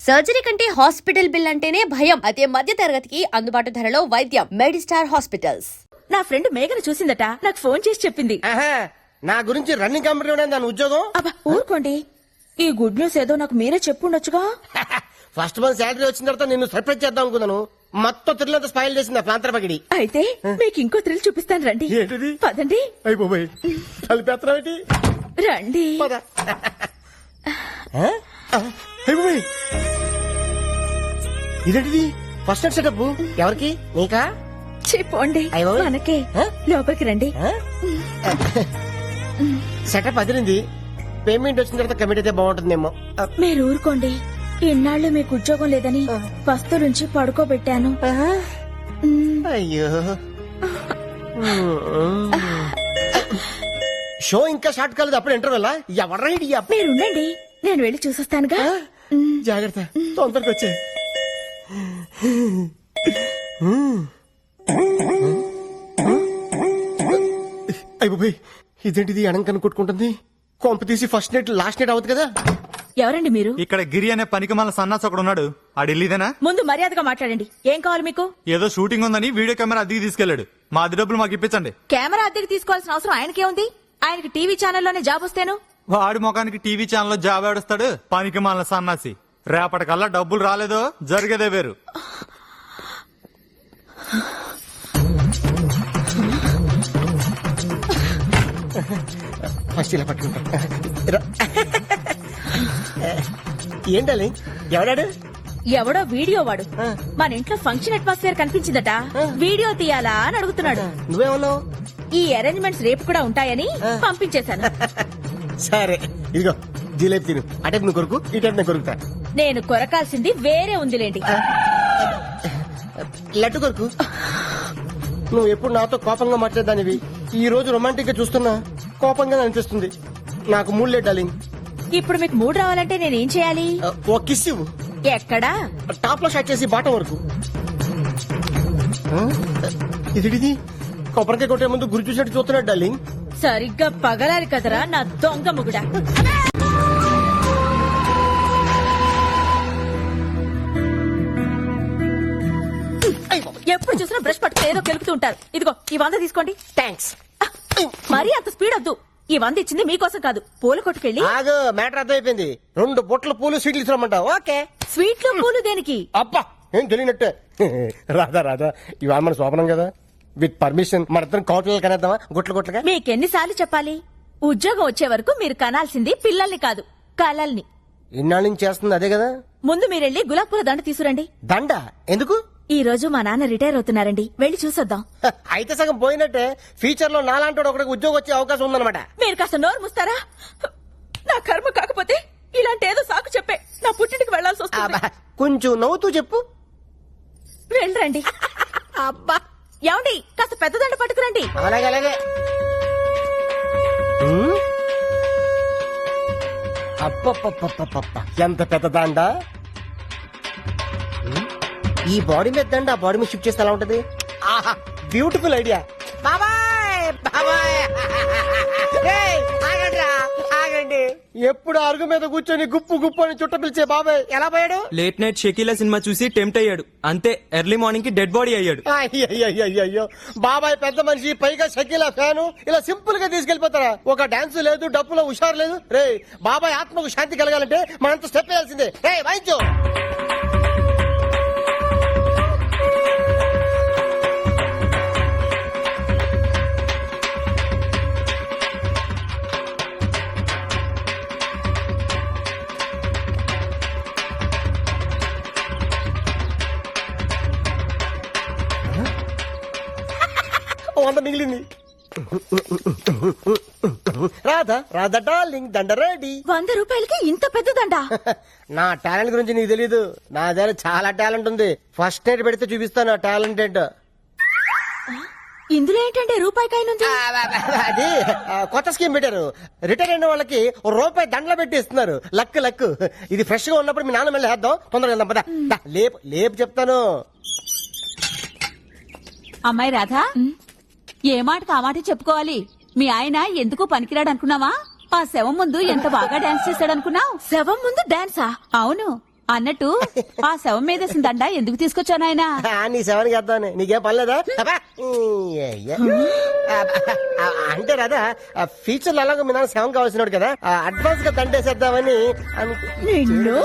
Surgery కంటే hospital bill అంటేనే భయం. అదే మధ్య తరగతికి అందుబాటు ధరలో వైద్యం. Medistar hospitals. నా ఫ్రెండ్ మేఘన చూసిందట, నాకు ఫోన్ చేసి చెప్పింది. నా గురించి రన్నింగ్ కంపెనీ దాని ఉద్యోగం. అబ్బా ఊరుకోండి, ఈ గుడ్ న్యూస్ ఏదో నాకు మీరే చెప్పుండొచ్చుగా. ఫస్ట్ మంత్ శాలరీ వచ్చిన తర్వాత నిన్ను సర్ప్రైజ్ చేద్దాం అనుకున్నాను. మొత్తం థ్రిల్ స్పాయిల్ చేసింది ప్రాంతర పగిడి. అయితే మీకు ఇంకో థ్రిల్ చూపిస్తాను, రండి. ఏంటిది? పదండి. అయిపోయి కలిపేత్రం రండి. ఇదేంటిది? ఫస్ట్ నైట్ సెటప్ ఎవరికి? నీకా? చెప్పండి మనకే. లోపలికి రండి. సెటప్ అదిరింది. పేమెంట్ వచ్చిన తర్వాత కమిటీ అయితే బాగుంటుందేమో. మీరు ఊరుకోండి, ఇన్నాళ్ళు మీకు ఉద్యోగం లేదని వస్తువులుంచి పడుకోబెట్టాను. అయ్యో, షో ఇంకా స్టార్ట్ కాలేదు, అప్పుడు ఇంటర్వెల్. ఎవరైడి? మీరుండండి, నేను వెళ్ళి చూసొస్తానుగా. జాగ్రత్త, తొందరగా వచ్చే. అయిపోయి ఇదేంటిది? అడంకను కొట్టుకుంటుంది. కొంప తీసి ఫస్ట్ నైట్ లాస్ట్ నైట్ అవుతుంది కదా. ఎవరండి మీరు? ఇక్కడ గిరి అనే పనికిమాల సన్నాసి ఒకడు ఉన్నాడు. ఆడిల్లీదేనా? ముందు మర్యాదగా మాట్లాడండి. ఏం కావాలి మీకు? ఏదో షూటింగ్ ఉందని వీడియో కెమెరా అద్దెకి తీసుకెళ్లాడు. మా అద్దె డబ్బులు మాకు ఇప్పించండి. కెమెరా అద్దెకి తీసుకోవాల్సిన అవసరం ఆయనకే ఉంది. ఆయనకి టీవీ ఛానల్లోనే జాబ్ వస్తేను. వాడి ముఖానికి టీవీ ఛానల్లో జాబ్ ఆడుస్తాడు పనికిమాల సన్నాసి. రేపటికల్లా డబ్బులు రాలేదో జరిగేదే వేరు. ఫస్ట్ ఇలా పట్టుకుంటా. ఏంటాలి? ఎవడాడు? ఎవడో వీడియో వాడు. మన ఇంట్లో ఫంక్షన్ అట్మాస్ఫియర్ కనిపించిందట, వీడియో తీయాలా అని అడుగుతున్నాడు. నువ్వేమన్నావు? ఈ అరేంజ్మెంట్స్ రేపు కూడా ఉంటాయని పంపించేశాను. సరే ఇదిగో జిలేబీ తిను. అటే నువ్వు కొరుకు, ఈ టైప్ నేను కొరుకుతా. నేను కొరకాల్సింది వేరే ఉందిలేండి. లడ్డు కొరుకు. నువ్వు ఎప్పుడు నాతో కోపంగా మాట్లాడదానివి. ఈ రోజు రొమాంటిక్ గా చూస్తున్నా కోపంగా అనిపిస్తుంది. నాకు మూడ్ లేదు డార్లింగ్. ఇప్పుడు మీకు మూడ్ రావాలంటే నేనేం చేయాలి? ఓ కిస్ ఇవ్వు. ఎక్కడా? టాప్ లో షాట్ చేసి బాటం వరకు. ఇది కొబ్బరికాయ కొట్టే ముందు గురి చూసినట్టు చూస్తున్నాడు డార్లింగ్. సరిగ్గా పగలాలి కదరా నా దొంగ ముగుడా. ఎప్పుడు చూసినా బ్రష్ పట్టుకుని ఏదో కెలుపుతూ ఉంటారు. ఇదిగో ఈ 100 తీసుకోండి. థ్యాంక్స్. మరీ అంత స్పీడ్ వద్దు. ఈ 100 ఇచ్చింది మీకోసం కాదు, పూల కొట్టుకెళ్ళి. ఆగు, మ్యాటర్ అర్థమైపోయింది. 2 బొట్ల పూలు స్వీట్లు ఇస్తామంటావు. ఓకే. స్వీట్లు పూలు దేనికి? అబ్బా ఏం తెలియనట్టే. రాదా ఇవాళ మన శోభనం కదా. విత్ పర్మిషన్ మన ఇద్దరం కౌటలు కనేద్దామా? గుట్లుగా. మీకెన్నిసార్లు చెప్పాలి? ఉద్యోగం వచ్చే వరకు మీరు కనాల్సింది పిల్లల్ని కాదు, కలల్ని. ఇన్నాళ్ళ నుంచి చేస్తుంది అదే కదా. ముందు మీరెళ్ళి గులాబ్ పూల దండ తీసుకురండి. దండ ఎందుకు? ఈ రోజు మా నాన్న రిటైర్ అవుతున్నారండి, వెళ్ళి చూసొద్దాం. అయితే సగం పోయినట్టే. ఫ్యూచర్ లో నాలాంటి ఒకటికి ఉద్యోగం వచ్చే అవకాశం ఉందన్నమాట. మీరు కాస్త నోరు ముస్తారా? నా కర్మ కాకపోతే ఇలాంటి ఏదో సాకు చెప్పే నా పుట్టింటికి వెళ్లాల్సి వస్తుంది. కొంచెం నవ్వుతూ చెప్పు. వెళ్ళండి. అబ్బా ఏమండి, కాస్త పెద్ద దండ పట్టుకురండి. అలాగే. అప్ప ఎంత పెద్ద దండ. ఈ బాడీ మీద దండ ఆ బాడీ మీద షిఫ్ట్ చేస్తే ఎలా ఉంటది? ఆహా, బ్యూటిఫుల్ ఐడియా. ఆగండి. ఎప్పుడు అరుగు మీద కూర్చొని గుప్పు అని చుట్ట పిలిచే బాబాయ్ ఎలా పోయాడు? లేట్ నైట్ షకీలా సినిమా చూసి టెంప్ట్ అయ్యాడు, అంతే ఎర్లీ మార్నింగ్ కి డెడ్ బాడీ అయ్యాడు. అయ్యో బాబాయ్ పెద్ద మనిషి, పైగా షకీలా ఫ్యాను. ఇలా సింపుల్ గా తీసుకెళ్లిపోతారా? ఒక డాన్స్ లేదు, డప్పులో హుషారు లేదు. రే బాబాయ్ ఆత్మకు శాంతి కలగాలంటే మనంత స్టెప్ వేయాల్సిందే. రే వాయించు. వంద మిగిలింది. రాధా డార్లింగ్, దండ రెడీ. 100 రూపాయలకి ఇంత పెద్ద దండ? నా టాలెంట్ గురించి నీకు తెలీదు. నా దగ్గర చాలా టాలెంట్ ఉంది. ఫస్ట్ నైట్ పెడితే చూపిస్తాను ఆ టాలెంట్ ఏంటో. ఇందులో ఏంటంటే రూపాయికాయనుంది. అది కొత్త స్కీమ్ పెట్టారు. రిటైర్ అయిన వాళ్ళకి రూపాయి దండలు పెట్టి ఇస్తున్నారు. లక్. ఇది ఫ్రెష్ గా ఉన్నప్పుడు మీ నాన్న మళ్ళీ వేద్దాం. తొందరగా వెళ్దాం పద. లేపు చెప్తాను. అమ్మాయి రాధా, ఏ మాటకు ఆ మాట చెప్పుకోవాలి. మీ ఆయన ఎందుకు పనికిరాడు అనుకున్నావా? ఆ శవం ముందు ఎంత బాగా డాన్స్ చేశాడు అనుకున్నావు? శవం ముందు డాన్సా? అవును, అన్నట్టు ఆ శవం మీదేసిన దండ ఎందుకు తీసుకొచ్చావు నాయనా? నీ సెవెన్కి వేద్దామని నీకేం పర్లేదా అబ్బా, అయ్యా. అంటే రాదా ఫ్యూచర్ లో అలాగే మీ నాన్న సెవెన్ కావాల్సినాడు కదా అడ్వాన్స్ గా దండేసేద్దామని నిన్ను?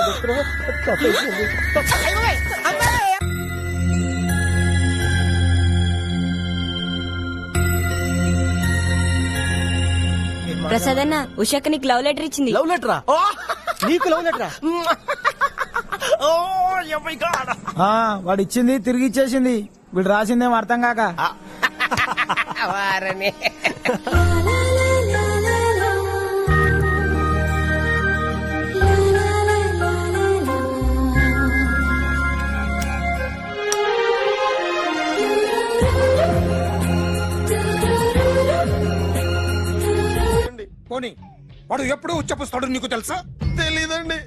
ప్రసాద్ అన్న ఉషాక నీకు లవ్ లెటర్ ఇచ్చింది. లవ్ లెటరా నీకు లవ్ లెటరా వాడు ఇచ్చింది తిరిగి ఇచ్చేసింది. వీడు రాసిందేం అర్థం కాక వారని పోనీ వాడు ఎప్పుడు ఉచ్చపుస్తాడు నీకు తెలుసా? తెలీదండి.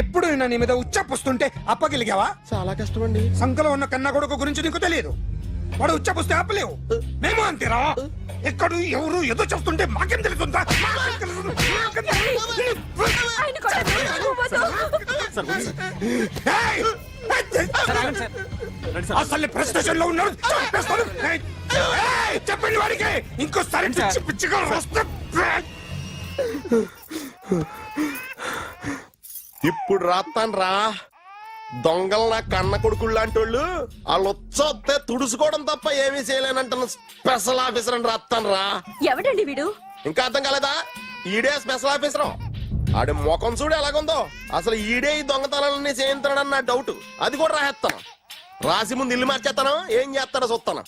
ఎప్పుడు నీ మీద ఉచ్చపుస్తుంటే అప్పగలిగావా? చాలా కష్టం అండి. సంకలో ఉన్న కన్న కొడుకు గురించి నీకు తెలియదు. వాడు ఉచ్చపుస్తే ఆపలేవు. మేము అంతేరా. ఎక్కడు ఎవరు ఏదో చేస్తుంటే మాకేం తెలుస్తుందా? ఏయ్! అసలు ప్రెస్టేషన్ లో ఉన్నాడు. చంపేస్తాను. ఏయ్! చెప్పండి వాడికి ఇంకోసారి పిచ్చి పిచ్చిగా వస్తే ఇప్పుడు రాత్తాను రా. దొంగలు నా కన్న కొడుకులు లాంటి వాళ్ళు వాళ్ళు వచ్చొస్తే తుడుచుకోవడం తప్ప ఏమీ చేయలేనంటున్న స్పెషల్ ఆఫీసర్ అని రాత్తాను రా. ఎవడండి వీడు? ఇంకా అర్థం కాలేదా? ఈడే స్పెషల్ ఆఫీసర్. ఆడి ముఖం చూడు ఎలాగుందో. అసలు ఈడే ఈ దొంగతనాలన్నీ చేయించాడని నా డౌట్. అది కూడా రాసేస్తాను. రాసి ముందు ఇల్లు మార్చేస్తాను. ఏం చేస్తాడో చూస్తాను.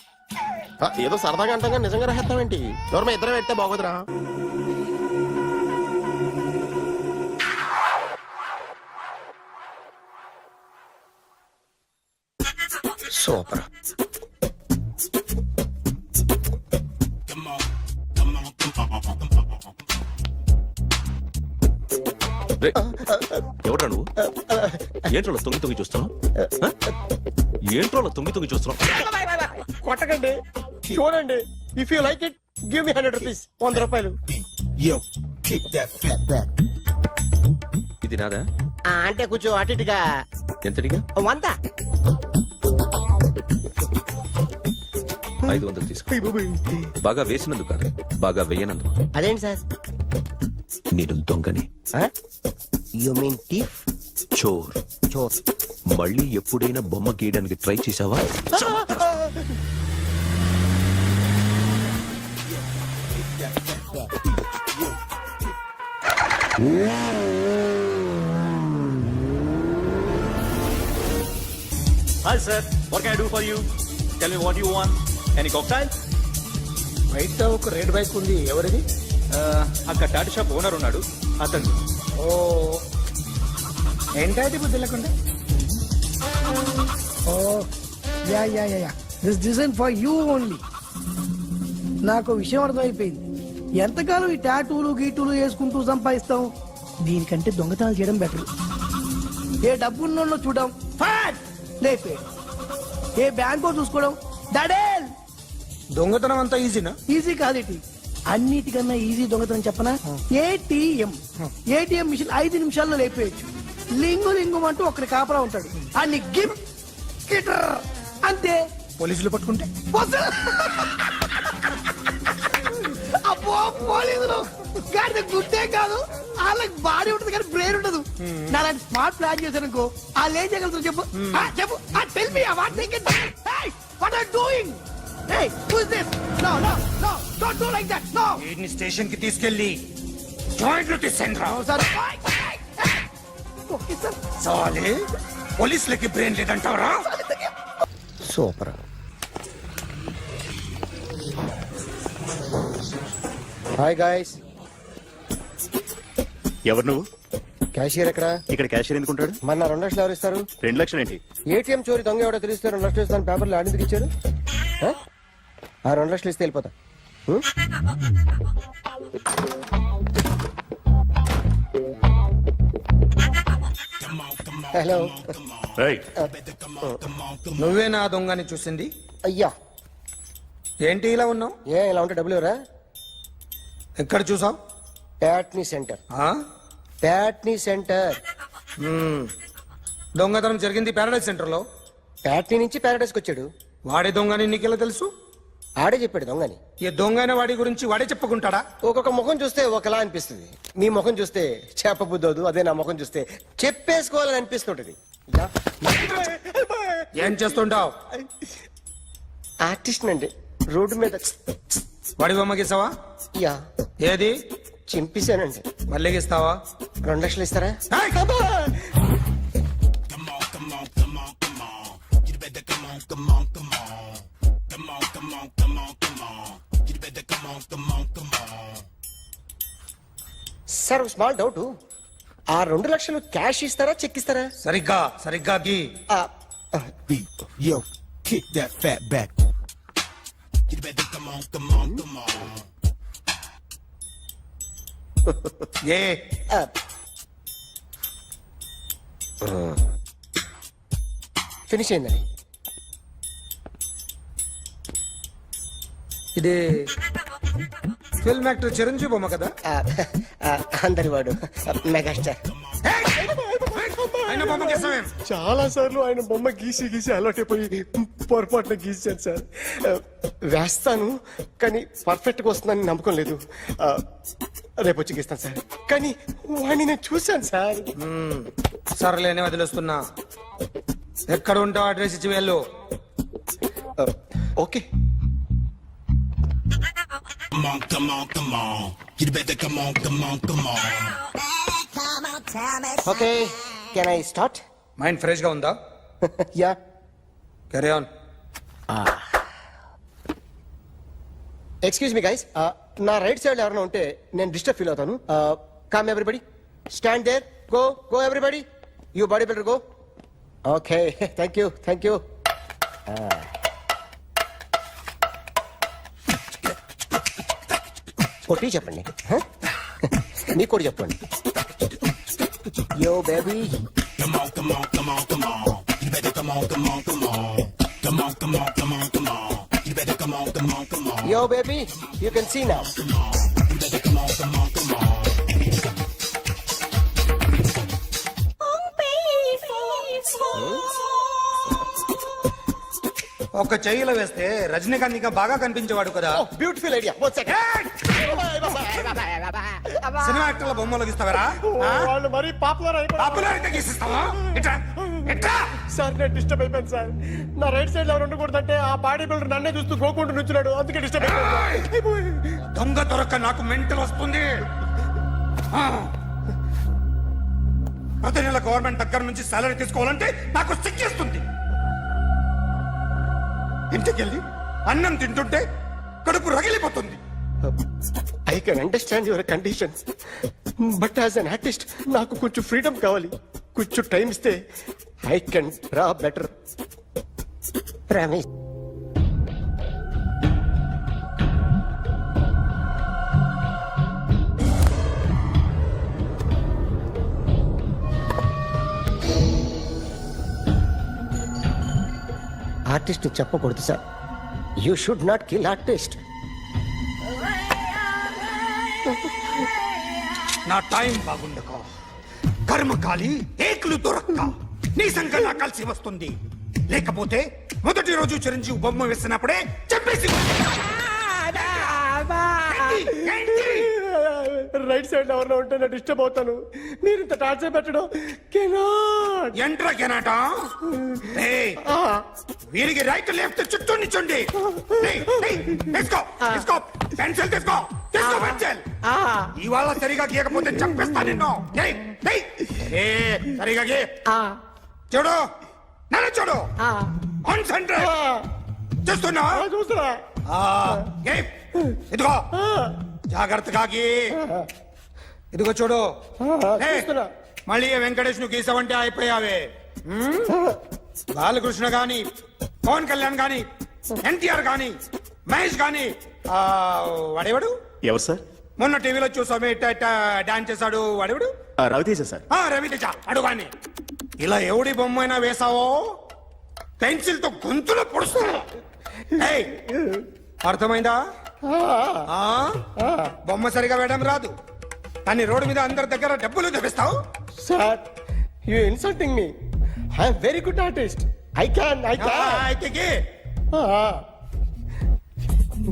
ఏదో సరదాగా అంటాగా నిజంగా రాసేస్తామేంటి? ఎవరమ్మా ఇద్దరం పెడితే బాగోదురా. సూపర్. ఎవడ్రా నువ్వు? ఏంట్రోలో తొంగి తొంగి చూస్తున్నావు? ఏంట్రోలో తొంగి తొంగి చూస్తున్నావు? కొట్టకండి, చూడండి. If you like it give me 100 rupees. 100 రూపాయలు. ఇది నాదా? అంటే కొంచెం అటు ఇటుగా. ఎంతడిగా? 100. 500 తీసుకో. బాగా వేసినందుకు కాదు, బాగా వేయనందుకు. అదేంటి సార్? నేను దొంగని. You mean thief? చోర్. చోర్. మళ్ళీ ఎప్పుడైనా బొమ్మ గీయడానికి ట్రై చేసావా? Hi sir, what can I do for you? Tell me what you want. Any cocktail? బయట ఒక రెడ్ బైక్ ఉంది. ఎవరిది? అక్కడ టాటా షాప్ ఓనర్ ఉన్నాడు, అతను. ఓ ఏంటది బుద్ధి లేకుండా? ఓ yeah yeah yeah this design for you only. నాకు విషయం అర్థమైపోయింది. ఎంతకాలం ఈ టాటూలు గీటూలు వేసుకుంటూ సంపాదిస్తాం? దీనికంటే దొంగతనాలు చేయడం బెటర్. ఏ డబ్బున్నోళ్ళు చూడడం ఫాట్ లేపే, ఏ బ్యాంకో చూసుకోవడం దడేల్. దొంగతనం అంతా ఈజీనా? ఈజీ కాదేటి, అన్నిటికన్నా ఈజీ దొంగతనం చెప్పనా? ఏటీఎం. ఏటీఎం మిషన్ 5 నిమిషాల్లో లేపేయచ్చు. లింగు లింగం అంటూ ఒకరి కాపలా ఉంటాడు. అన్ని గిమ్ గిటర్ అంతే. పోలీసులు పట్టుకుంటే అబ్బో పోలీసులు గాడి గుర్తే కాదు, వాళ్ళకి బాడీ ఉంటుంది కానీ బ్రెయిన్ ఉండదు. నాలాంటి స్మార్ట్ ప్లాన్ చేశానుకో వాళ్ళు ఏం చేయగలుగుతారు చెప్పు? చెప్పు. Tell me what they can. Hey what are doing? Hey who is this? No no no don't do like that. No. వీడిని స్టేషన్ కి తీసుకెళ్లి జాయింట్ లో తీసుకురా. Sir okay sir. సాలే పోలీసులకి బ్రెయిన్ లేదంటావరా? సూపర్. Hi guys. ఎవరు నువ్వు? క్యాషియర్ ఎక్కడ? ఇక్కడ క్యాషియర్ ఎందుకుంటాడు? మన 2 లక్షలు ఎవరు ఇస్తారు? 2 లక్షలు ఏంటి? ఏటీఎం చోరీ దొంగ ఎవడో తెలిస్తే 2 లక్షలు ఇస్తాను పేపర్లు ఆడిందుకు ఇచ్చారు. ఆ 2 లక్షలు ఇస్తే వెళ్ళిపోతా. హలో. నువ్వే నా దొంగని చూసింది? అయ్యా ఏంటి ఇలా ఉన్నావు? ఏ ఇలా ఉంటే డబ్బులు ఎవరా? ఎక్కడ చూసావు? ప్యాట్నీ సెంటర్. ప్యాట్నీ సెంటర్. దొంగతనం జరిగింది పారాడైజ్ సెంటర్ లో. ప్యాట్నీ నుంచి ప్యారడైస్కి వచ్చాడు. వాడే దొంగని నీకెలా తెలుసు? ఆడే చెప్పాడు దొంగని. ఈ దొంగైన వాడి గురించి వాడే చెప్పుకుంటాడా? ఒక్కొక్క ముఖం చూస్తే ఒకలా అనిపిస్తుంది. మీ ముఖం చూస్తే చేప బుద్ధోదు, అదే నా ముఖం చూస్తే చెప్పేసుకోవాలని అనిపిస్తుంటది. యా. ఏం చేస్తుంటావు? ఆర్టిస్ట్ అండి, రోడ్డు మీద. వాడి బొమ్మ గీసావా? యా, ఏది? చింపేశానండి. మళ్ళీ గీస్తావా? 2 లక్షలు ఇస్తారా? ఏయ్! సార్ స్మాల్ డౌట్, ఆ 2 లక్షలు క్యాష్ ఇస్తారా చెక్ ఇస్తారా? సరిగ్గా సరిగ్గా గీ. ఆ, Yo, kick that fat back. You better come on, come on, come on. ఏ ఆ. ఫినిష్ అయిందండి. ఇది ఫిల్మ్ యాక్టర్ చిరంజీవి బొమ్మ కదా? అందరి వాడు మెగాస్టార్. ఆయన బొమ్మ గీసావేం? చాలా సార్లు ఆయన బొమ్మ గీసి గీసి అలవాటైపోయి పొరపాటున గీసాను సార్. వేస్తాను కానీ పర్ఫెక్ట్ గా వస్తుందని నమ్మకం లేదు. రేపు వచ్చి గీస్తాను సార్. కానీ వాడిని నేను చూశాను సార్. సర్లేనే వదిలేస్తున్నా. ఎక్కడ ఉంటావు అడ్రస్ ఇచ్చి వెళ్ళు. Okay. Come on, come on, come on. You better come on, come on, come on. Okay, can I start? Mind fresh గా ఉందా? Yeah. Carry on. Excuse me guys, నా రైట్ సైడ్ ఎవరైనా ఉంటే నేను డిస్టర్బ్ ఫీల్ అవుతాను. Come everybody, stand there, go go everybody, you body builder go. Okay, thank you thank you. కొట్టి చెప్పండి, మీకు కూడా చెప్పండి. Yo baby. Come on, come on, come on, come on. You better come on, come on, come on. Come on, come on, come on, come on. You better come on, come on, come on. Yo, baby, you can see now. You better come on, come on, come on. ఒక చెయ్యిలో వేస్తే రజనీకాంత్ ఇంకా బాగా కనిపించేవాడు కదా. Beautiful idea. One second. Cinema యాక్టర్ల బొమ్మలు గీస్తావరా? వాళ్ళు మరీ పాపులర్ అయిపోయారు. పాపులారిటీ గీసిస్తావా? ఇట్రా ఇట్రా. సార్ నేను డిస్టర్బ్ అయిపోయాను సార్. నా రైట్ సైడ్ ఎవరు ఉండకూడదంటే ఆ బాడీ బిల్డర్ నన్నే చూస్తూ గోకుంటూ నుంచున్నాడు, అందుకే డిస్టర్బ్ అయిపోయాను. దొంగ దొరక్క నాకు మెంటల్ వస్తుంది. ప్రతి నెల గవర్నమెంట్ దగ్గర నుంచి సాలరీ తీసుకోవాలంటే నాకు సిగ్గేస్తుంది. ఇంటికెళ్ళి అన్నం తింటుంటే కడుపు రగిలిపోతుంది. I can understand your conditions, but as an artist నాకు కొంచెం ఫ్రీడమ్ కావాలి. కొంచెం టైం ఇస్తే I can draw better. Promise. Artist చెప్పకూడదు sir. You should not kill artist. నా టైం బాగుండక కర్మకాలి ఏకులు దొరక్క నీ సంఖ్య నా కలిసి వస్తుంది. లేకపోతే మొదటి రోజు చిరంజీవి బొమ్మ వేసినప్పుడే చెప్పేసి రైట్ సైడ్ ఎవరిలో ఉంటే నేను డిస్టర్బ్ అవుతాను. మీరు ఇంత టార్చర్ పెట్టడం కెనాట్. ఎంట్రా కెనాట. వీరికి రైట్ లెఫ్ట్ చుట్టూ నిచ్చండి. తీసుకో తీసుకో పెన్సిల్ తీసుకో తీసుకో పెన్సిల్. ఇవాళ సరిగా గీయకపోతే చంపేస్తా నిన్ను. సరిగా గీ. చూడు నన్ను చూడు. కాన్సంట్రేట్ చూస్తున్నా చూస్తున్నా. ఇదిగో జాగ్రత్తగా గీ. ఇదిగో చూడు. చూస్తున్నా. మళ్ళీ వెంకటేష్ ను గీసావంటే అయిపోయావే. బాలకృష్ణ గాని, పవన్ కళ్యాణ్ గాని, ఎన్టీఆర్ గాని, మహేష్ గాని, వాడేవాడు ఎవరు సార్? మొన్న టీవీలో చూసామే డాన్స్ చేశాడు వాడేవాడు? రవితేజ సార్. రవితేజ అడుగాని. ఇలా ఎవడి బొమ్మ అయినా వేసావో పెన్సిల్ తో గొంతులో పొడుస్తా. అర్థమైందా? బొమ్మ సరిగా వేయడం రాదు కానీ రోడ్డు మీద అందరి దగ్గర డబ్బులు తెప్పిస్తావు. Sir you insulting me. I'm very good artist. I can అయితే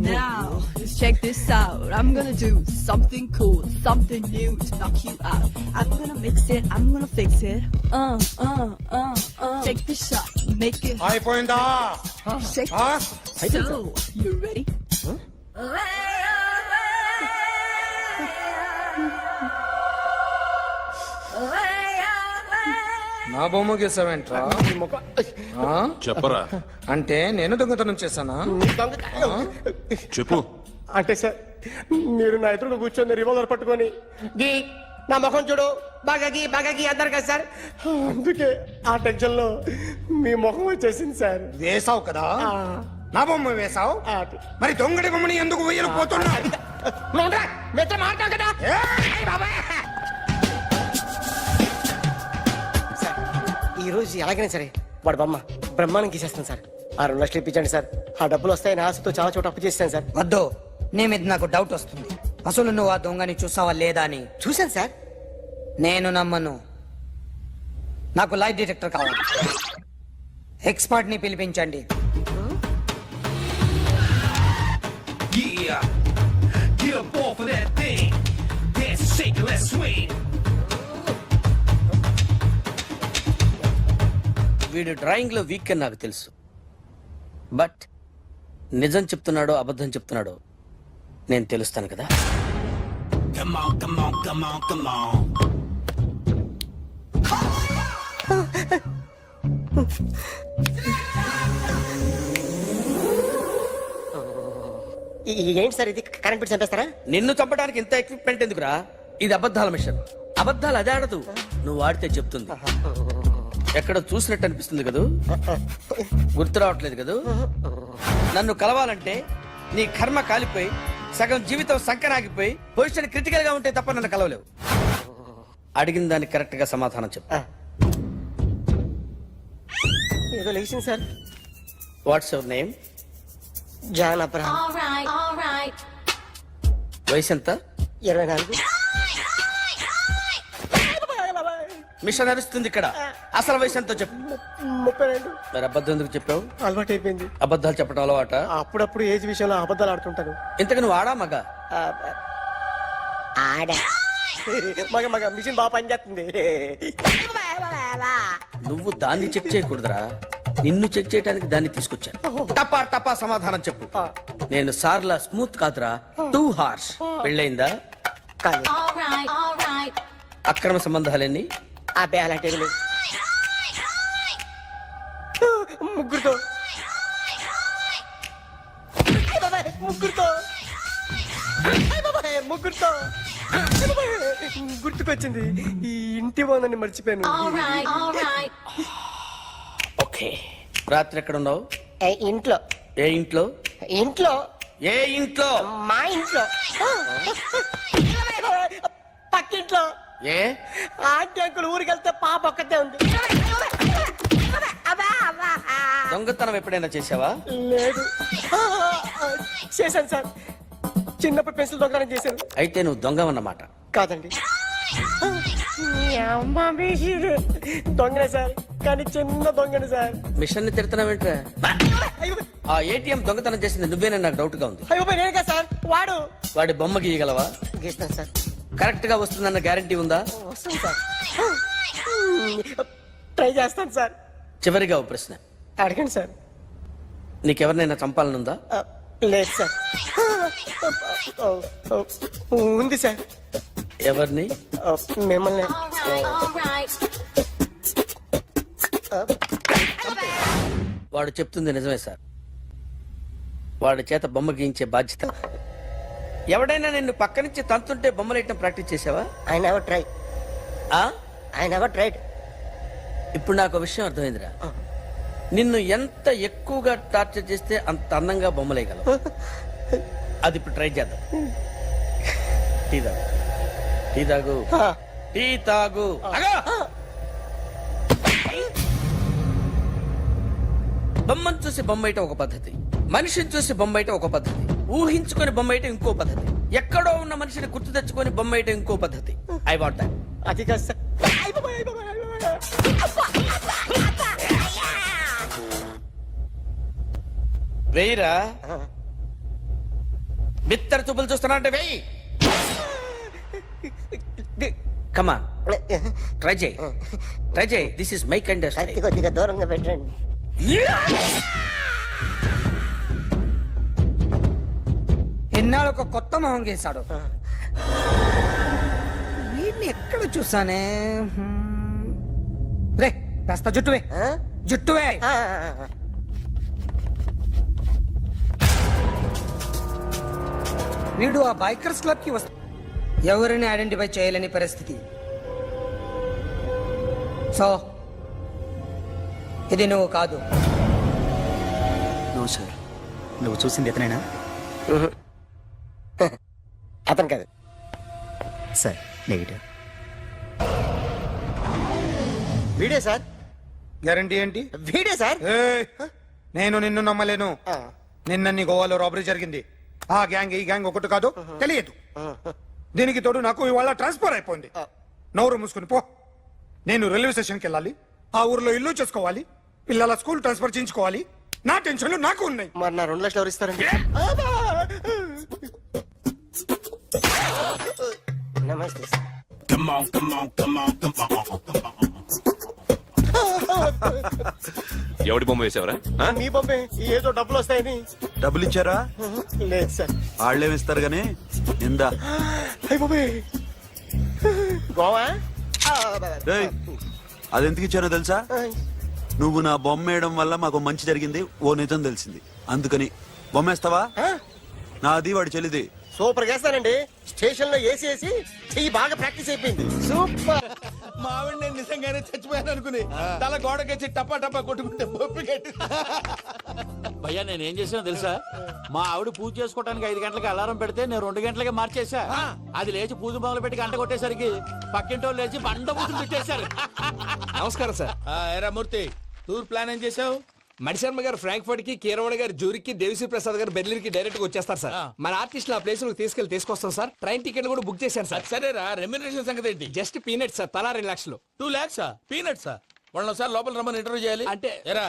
Now, let's check this out. I'm gonna do something cool, something new to knock you out. I'm gonna mix it, I'm gonna fix it. Take the shot, make it hot. అయిపోయిందా Shake ఆ? it. So, you ready? నా బొమ్మ గీసావేంట్రా చెప్పరా అంటే నేను దొంగతనం చేశానా చెప్పు అంటే సార్ మీరు నా ఎదురుగా కూర్చొని రివాల్వర్ పట్టుకొని గీ నా ముఖం చూడు బాగా గీ అన్నారు కదా సార్, అందుకే ఆ టెన్షన్ లో మీ ముఖం వచ్చేసింది సార్. వేసావు కదా నా బొమ్మ వేసావు మరి దొంగడి బొమ్మని ఎందుకు వేయలు పోతున్నా సార్ ఈ రోజు ఎలాగైనా సరే వాడు బొమ్మ బ్రహ్మాండం గీసేస్తాను సార్. 6 లక్షలు ఇప్పించండి సార్. ఆ డబ్బులు వస్తాయని ఆశతో చాలా చోట అప్పు చేస్తాను సార్. వద్దు, నీ మీద నాకు డౌట్ వస్తుంది. అసలు నువ్వు ఆ దొంగని చూసావా లేదా అని. చూశాను సార్. నేను నమ్మను. నాకు లైట్ డిటెక్టర్ కావాలి. ఎక్స్పర్ట్ ని పిలిపించండి. వీడు డ్రాయింగ్ లో వీక్ అని నాకు తెలుసు, బట్ నిజం చెప్తున్నాడో అబద్ధం చెప్తున్నాడో నేను తెలుస్తాను కదా. Come on, come on, come on, come on. ఏంటి సార్ ఇది, కరెంట్ బిల్ చంపేస్తారా? నిన్ను చంపడానికి ఇంత ఎక్విప్మెంట్ ఎందుకురా? ఇది అబద్ధాల మిషన్. అబద్ధాలు అదే ఆడదు, నువ్వు ఆడితే చెప్తుంది. ఎక్కడ చూసినట్టు అనిపిస్తుంది కదూ, గుర్తు రావట్లేదు కదూ. నన్ను కలవాలంటే నీ కర్మ కాలిపోయి సగం జీవితం సంకనాగిపోయి పొజిషన్ క్రిటికల్ గా ఉంటే తప్ప నన్ను కలవలేవు. అడిగిన దానికి కరెక్ట్ గా సమాధానం చెప్పు. ఏదో లేచింది sir. What's your name? John Abraham. వయసు ఎంత? 24. మిషన్ నడుస్తుంది ఇక్కడ. అసలు వయసు ఎంతో చెప్పు. 32. మరి అబద్ధం ఎందుకు చెప్పావు? అలవాటు అయిపోయింది. అబద్ధాలు చెప్పడం అలవాట? అప్పుడప్పుడు ఏజ్ విషయంలో అబద్ధాలు ఆడుతుంటాను. ఇంతకు నువ్వు ఆడా మగ? ఆడా. మగ మిషన్ బాగా పనిచేస్తుంది. నువ్వు దాన్ని చెక్ చేయకూడదురా, నిన్ను చెక్ చేయడానికి దాన్ని తీసుకొచ్చాను. టపా టపా సమాధానం చెప్పు. నేను సార్లా స్మూత్ కాదురా, టూ హార్ష్. పెళ్ళయిందా? కానీ అక్రమ సంబంధాలన్నీ? అబ్బే అలాంటి ముగ్గురుతో గుర్తుకొచ్చింది. ఈ ఇంటి బాగుందని మర్చిపోయాను. ఓకే. రాత్రి ఎక్కడ ఉన్నావు? ఇంట్లో. ఏ ఇంట్లో? ఇంట్లో. ఏ ఇంట్లో? మా ఇంట్లో. పక్కింట్లో. ఏ ఆంటీ అంకుల్ ఊరికి వెళ్తే పాప ఒక్కతే ఉంది. దొంగతనం ఎప్పుడైనా చేసావా? లేదు. చేశాను సార్, చిన్నప్పుడు పెన్సిల్ దొంగతనం చేశాను. అయితే నువ్వు దొంగవన్నమాట. కాదండి, దొంగనే సార్, కానీ చిన్న దొంగని సార్. మిషన్ ని తిడుతున్నావేంట్రా? ఆ ఏటీఎం దొంగతనం చేసింది నువ్వేనని నాకు డౌట్ గా ఉంది. అయ్యో నేను కదా సార్, వాడు. వాడి బొమ్మ గీయగలవా? గీస్తాను సార్. కరెక్ట్ గా వస్తుందన్న గ్యారంటీ ఉందా? వస్తుంది సార్, ట్రై చేస్తాను సార్. చివరిగా ఓ ప్రశ్న అడగండి సార్. నీకెవరినైనా చంపాలనుందా? లేదు సార్. ఉంది సార్. ఎవరిని? మిమ్మల్ని. వాడు చెప్తుంది నిజమే సార్. వాడి చేత బొమ్మ గీయించే బాధ్యత. ఎవడైనా నిన్ను పక్క నుంచి తంతుంటే బొమ్మలేయటం ప్రాక్టీస్ చేసావా? I never try. I never tried. ఇప్పుడు నాకు ఒక విషయం అర్థమైందిరా. నిన్ను ఎంత ఎక్కువగా టార్చర్ చేస్తే అంత అందంగా బొమ్మలేయగలవు. అది ఇప్పుడు ట్రై చేద్దాం. టీ తాగు, టీ తాగు, టీ తాగు. బొమ్మను చూసి బొమ్మేయటం ఒక పద్ధతి, మనిషిని చూసి బొమ్మేయటం ఒక పద్ధతి, ఊహించుకొని బొమ్మేయటం ఇంకో పద్ధతి, ఎక్కడో ఉన్న మనిషిని గుర్తు తెచ్చుకొని బొమ్మేయటం ఇంకో పద్ధతి. I want that. అది కాదు సార్. వెయ్యిరా బిత్తర చూపులు చూస్తున్నా అంటే వెయ్యి. కమాన్ ట్రై చేయి దిస్ ఇస్ మై కైండ్ కొద్దిగా దూరంగా పెట్టండి. ఎన్నాళ్ళు ఒక కొత్త మొహం గీశాడు. వీడిని ఎక్కడ చూసానే? రే కాస్త జుట్టువే వీడు ఆ బైకర్స్ క్లబ్ కి వస్తా ఎవరిని ఐడెంటిఫై చేయలేని పరిస్థితి. సో ఇది నువ్వు కాదు. నో సార్, నువ్వు చూసింది ఎతనేనా? అతను కాదు సార్, నెగిటివ్. వీడే సార్. గ్యారంటీ ఏంటి? వీడే సార్. ఏయ్, నేను నిన్ను నమ్మలేను. నిన్న గోవాలో రాబరీ జరిగింది. ఆ గ్యాంగ్ ఈ గ్యాంగ్ ఒకటి కాదు, తెలియదు. దీనికి తోడు నాకు ఇవాళ ట్రాన్స్ఫర్ అయిపోయింది. నోరు మూసుకుని పో. నేను రైల్వే స్టేషన్కి వెళ్ళాలి, ఆ ఊర్లో ఇల్లు చేసుకోవాలి, పిల్లల స్కూల్ ట్రాన్స్ఫర్ చేయించుకోవాలి. నా టెన్షన్లు నాకు ఉన్నాయి. మరి నా 2 లక్షలు ఎవరు ఇస్తారండి? నమస్తే sir. Come on, come on, come on, come on, come on. ఎవడి బొమ్మ వేసావరా? మీ బొమ్మే. ఏదో డబ్బులు వస్తాయని. డబ్బులు ఇచ్చారా? లేదు సార్. వాళ్ళేమి ఇస్తారు గానీ ఇందా. అయ్య బాబే, గోవా. అది ఎందుకు ఇచ్చానో తెలుసా? నువ్వు నా బొమ్మ వేయడం వల్ల మాకు మంచి జరిగింది, ఓ నిజం తెలిసింది. అందుకని బొమ్మేస్తావా? నాది వాడి చెల్లిది. సూపర్ చేస్తానండి. స్టేషన్ లో ఏసీ వేసి చెయ్యి బాగా ప్రాక్టీస్ అయిపోయింది. సూపర్. మా ఆవిడ నేను నిజంగానే చచ్చిపోయాను అనుకుని తల గోడకొచ్చి టపా టపా కొట్టుకుంటే బొప్పి కట్టి. భయ్యా నేనేం చేసానో తెలుసా? మా ఆవిడ పూజ చేసుకోవడానికి 5 గంటలకి అలారం పెడితే నేను 2 గంటలకి మార్చేసా. అది లేచి పూజ మొదలు పెట్టి గంట కొట్టేసరికి పక్కింటో లేచి బండ పూజలు పెట్టేశారు. నమస్కారం సార్. ఎరా మూర్తి, టూర్ ప్లాన్ ఏం చేసావు? మణిశర్మ గారు ఫ్రాంక్ఫర్ట్ కి, కీరవాణి గారు జూరిక్ కి, దేవిశ్రీ ప్రసాద్ గారు బెర్లిన్ కి డైరెక్ట్ గా వచ్చేస్తారు సార్. మన ఆర్టిస్ట్ ఆ ప్లేస్ తీసుకొస్తాం సార్. ట్రైన్ టికెట్ కూడా బుక్ చేశాను సార్. సరేరా, రెమ్యూనరేషన్ సంగతి ఏంటి? జస్ట్ పీనట్ సార్, తలా 2 లక్షలు. 2 lakhs పీనట్సా? వాళ్ళని ఒకసారి లోపల రమ్మని ఇంటర్వ్యూ చేయాలి. అంటే ఎరా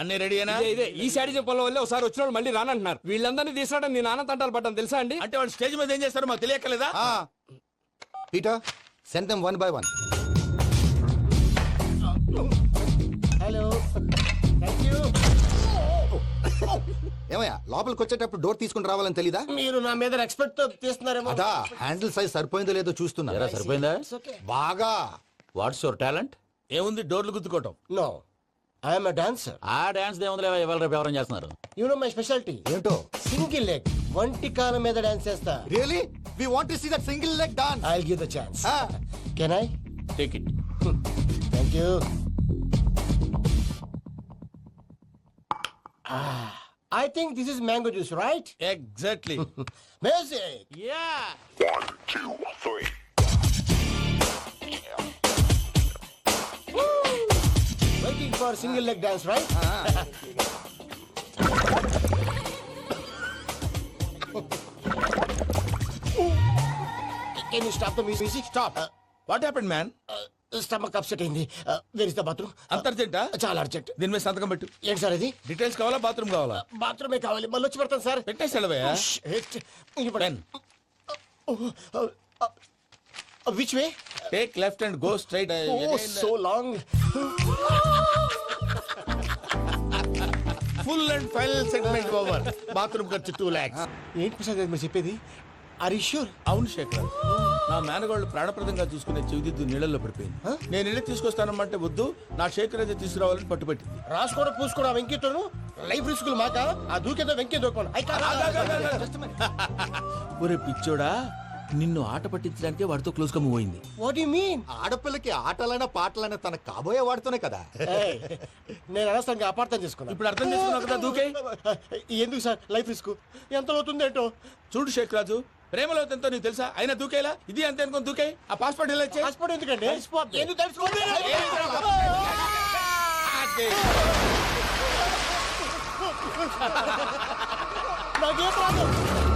అన్ని రెడీ అయినా? ఇదే ఈ సైడ్ చెప్పడం వల్ల ఒకసారి వచ్చిన వాళ్ళు మళ్ళీ రానంటున్నారు. వీళ్ళందరినీ తీసుకురావడం నేను నాన్న తంటాలు పడ్డాను తెలుసా అండి. అంటే వాళ్ళు స్టేజ్ మీద ఏం చేస్తారో మాకు తెలియక్కలేదా? Peter, send them 1 by 1. Hello, thank you. ఏమయ్యా లోపలికి వచ్చేటప్పుడు డోర్ తీసుకుని రావాలని తెలీదా? మీరు నా మీద ఎక్స్పెక్ట్ తో తీస్తున్నారేమో. అదా హ్యాండిల్ సైజ్ సరిపోయిందో లేదో చూస్తున్నా. సరిపోయిందా? బాగా. What's your talent? ఏముంది డోర్లు గుద్దుకోవటం? No, I'm dancer. ఆ డాన్స్ దేవుందిలే, ఇవాళ రేపు ఎవరైనా చేస్తున్నారు. యు నో మై స్పెషాలిటీ ఏంటో? సింగిల్ లెగ్, వంటి కాలం మీద డాన్స్ చేస్తా. Really we want to see that single leg dance. I will give the chance. Can I? Take it. Thank you. I think this is mango juice, right? Exactly. Music. Yeah. 1, 2, 3. Waiting for single leg dance, right? Can you stop the music? Stop. What happened man? Stomach upset అయింది. Where is the bathroom? అంత అర్జెంటా? చాలా urgent. దీని మీద సంతకం పెట్టు. ఏంటి sir ఇది? డీటెయిల్స్ కావాలా, బాత్రూమ్ కావాలా? బాత్రూమే కావాలి. మళ్ళీ వచ్చి పెడతాను సార్. పెట్టేసి వెళ్ళవయ్యా. Pen. Which way? Take left and go straight. Oh, so long. Full and final segment over. Bathroom ఖర్చు 2 lakhs. ఏంటి ప్రసాద్ గారు మీరు చెప్పేది? Are you sure? అవును శేఖర్, నా మేనగాళ్ళు ప్రాణప్రదంగా చూసుకునే చెవిదిద్దు నీళ్ళల్లో పడిపోయింది. నేను ఇల్లు తీసుకొస్తానమ్మంటే వద్దు, నా శేఖర్ అయితే తీసుకురావాలని పట్టుబట్టింది. రాసుకోవడం పూసుకోవడం వెంకటను లైఫ్ రిస్కులు మాక. ఆ దూకేదో వెంకే దూకోను. ఒరే పిచ్చోడా, నిన్ను ఆట పట్టించడానికి వాడితో క్లోజ్ గా మూవ్ అయింది. What you mean? ఆడపిల్లకి ఆటలైనా పాటలైనా తన కాబోయే వాడుతూనే కదా. నేను అనవసరంగా అపార్థం చేసుకున్నా. ఇప్పుడు అర్థం చేసుకున్నావు కదా, దూకే. ఎందుకు సార్ లైఫ్ రిస్క్? ఎంత అవుతుంది ఏంటో చూడు షేక్ రాజు, ప్రేమలో ఎంతో నీకు తెలుసా? అయినా దూకేలా? ఇది అంతే అనుకుని దూకే. ఆ పాస్పోర్ట్ ఎలా ఇచ్చే? పాస్పోర్ట్ ఎందుకండి? ఎందుకు తెలుసుకోండి? నాకేం రాదు.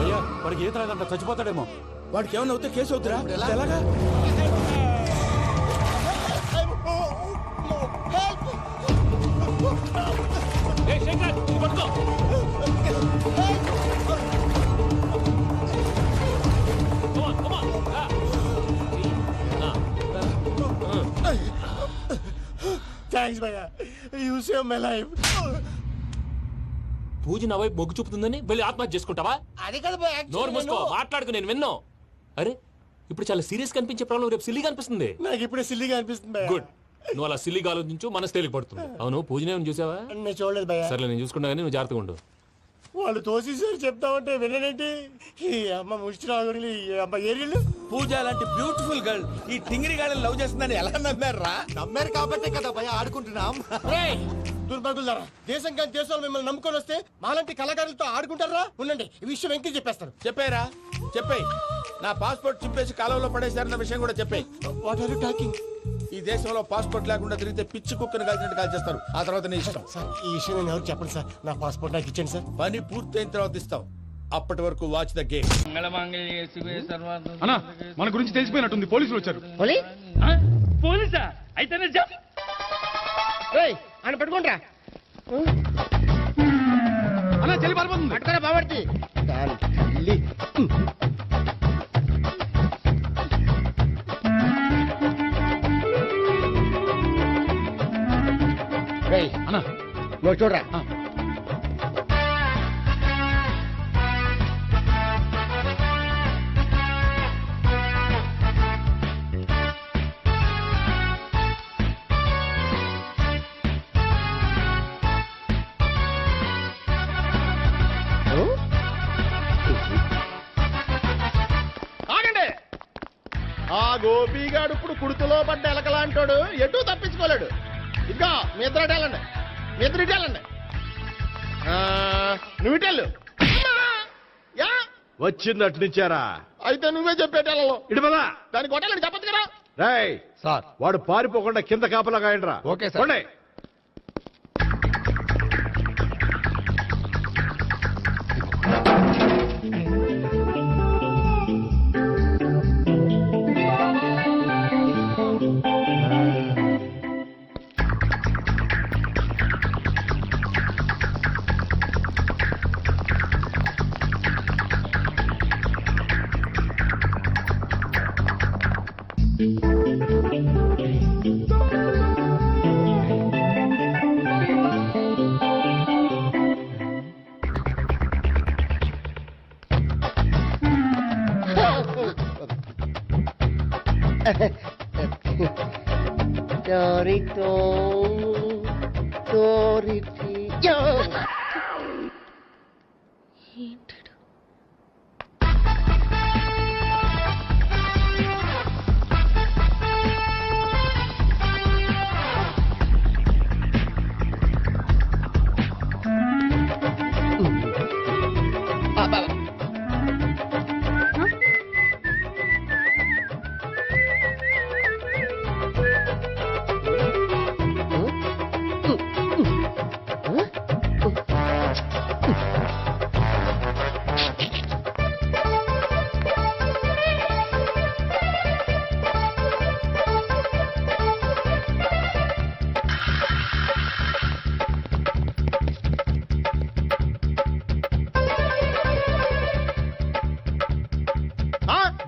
అయ్యా వాడికి ఈత రాదంట, చచ్చిపోతాడేమో. వాడికి ఏమన్నా అవుతే కేసు అవుతురా? ఎలాగా? Help! థ్యాంక్స్ భయ్యా, యూ సేవ్ మై లైఫ్. పూజ నా వైపు మొగ్గు చూపుతుందని వెళ్ళి ఆత్మహత్య చేసుకుంటావా? అది కదా భయ్యా, నోరు మూసుకో, మాట్లాడుకు, నేను విన్నాను. అరే ఇప్పుడు చాలా సీరియస్ కనిపించే ప్రాబ్లం రేపు సిల్లీగా అనిపిస్తుంది. నాకు ఇప్పుడే సిల్లీగా అనిపిస్తుంది భయ్యా. గుడ్, నువ్వు అలా సిల్లీగా ఆలోచించు, మనసు తేలిక పడుతుంది. అవును, పూజనే చూసావా? నేను చూడలేదు భయ్యా. సర్లే, నేను చూసుకున్నా కానీ నువ్వు జాగ్రత్తగా ఉండు. వాళ్ళు తోసేసారు చెప్తామంటే విననేంటి? ఈ అమ్మ ముష్టి రాగుడి, ఈ అమ్మ ఏరియలు. పూజ లాంటి బ్యూటిఫుల్ గర్ల్ ఈ టింగిరి గాడిని లవ్ చేస్తుందని ఎలా నమ్మారా? నమ్మారు కాబట్టే కదా భయ ఆడుకుంటున్నాం. దుర్భగులారా, దేశం కానీ దేశాలు మిమ్మల్ని నమ్ముకొని వస్తే మాలాంటి కళాకారులతో ఆడుకుంటారా? ఉండండి, ఈ విషయం వెంకీ చెప్పేస్తారు. చెప్పారా? చెప్పేయ్. నా పాస్పోర్ట్ చింపేసి కాలంలో పడేశారన్న విషయం కూడా చెప్పేయ్. What are you talking? ఈ దేశంలో పాస్పోర్ట్ లేకుండా తిరిగితే పిచ్చి కుక్కను కాల్చినట్టు కాల్చేస్తారు. ఆ తర్వాత నీ ఇష్టం. సార్, ఈ విషయం నేను ఎవరు చెప్పండి సార్. నా పాస్పోర్ట్ నాకు ఇచ్చేయండి సార్. పని పూర్తయిన తర్వాత ఇస్తాం. అప్పటి వరకు వాచ్ ద గేమ్. అన్నా, మన గురించి తెలిసిపోయినట్టుంది, పోలీసులు వచ్చారు. పోలీసా? అయితేనే ఆయన పెట్టుకుంటా అన్నా, చెల్లి పారిపోతుంది. పట్టుకురా బాబర్తి. అన్నా, నువ్వు చూడరా. ఆగండి. ఆ గోపిగాడు ఇప్పుడు కుడుతులో పడ్డ ఎలకలాంటాడు, ఎటు తప్పించుకోలేడు. ఇదిగో మీ ఇద్దరు ఇటెళ్ళండి, మీ ఇద్దరు ఇటెళ్ళండి. నువ్వు ఇటెళ్ళు. వచ్చిందట్టు నుంచారా? అయితే నువ్వే చెప్పేటెళ్ళలో ఇటు పదా. దానికి కొట్టాలని చెప్పదు కదా. రేయ్ సార్, వాడు పారిపోకుండా కింద కాపలా కాయండిరా. Okay sir.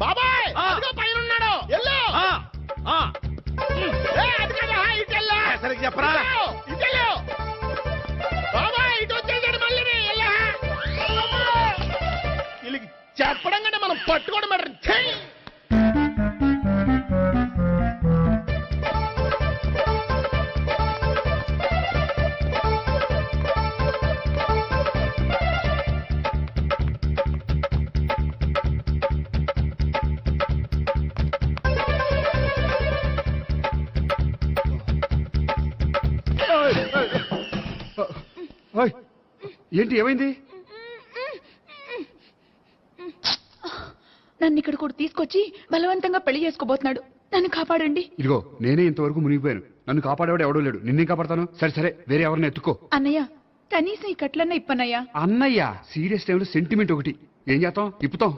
బాబాయ్ పైన ఉన్నాడు. ఎల్లు. అది కదా, ఇటెల్లా. సరిగ్గా చెప్పరా? ఇటెల్లు. బాబాయ్ ఇటు వచ్చేసాడు మళ్ళీ. వీళ్ళకి చెప్పడం కంటే మనం పట్టుకోవడం బెటర్. ఏంటి, ఏమైంది? నన్ను ఇక్కడ కూడా తీసుకొచ్చి బలవంతంగా పెళ్లి చేసుకోబోతున్నాడు. నన్ను కాపాడండి. ఇదిగో, నేనే ఇంతవరకు మునిగిపోయాను. నన్ను కాపాడేవాడు ఎవడూ లేడు. నిన్నే కాపాడతాను. సరే సరే, వేరే ఎవరిని ఎత్తుకో. అన్నయ్య, కనీసం ఈ కట్లన్నా ఇప్పనయ్యా. అన్నయ్య, సీరియస్ టైంలో సెంటిమెంట్ ఒకటి. ఏం చేస్తాం? ఇప్పుతాం.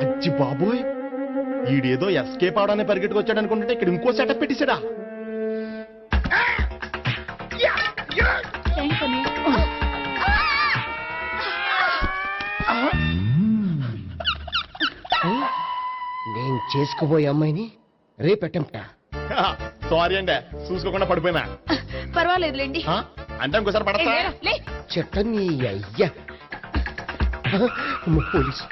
అచ్చి బాబోయ్, ఈడేదో ఎస్కేప్ అవడానికి పరిగెట్టుకొచ్చాడు అనుకుంటే ఇక్కడ ఇంకో సెటప్ పెట్టేశాడా? థ్యాంక్స్ అన్నయ్య. నేను చేసుకోబోయే అమ్మాయిని రేపు అటెంప్టా? సారీ అండి చూసుకోకుండా పడిపోయినా పర్వాలేదులేండి ఆ? అంటే ఇంకోసారి పడతా లే చెట్ట నీ అయ్యా పోలీసు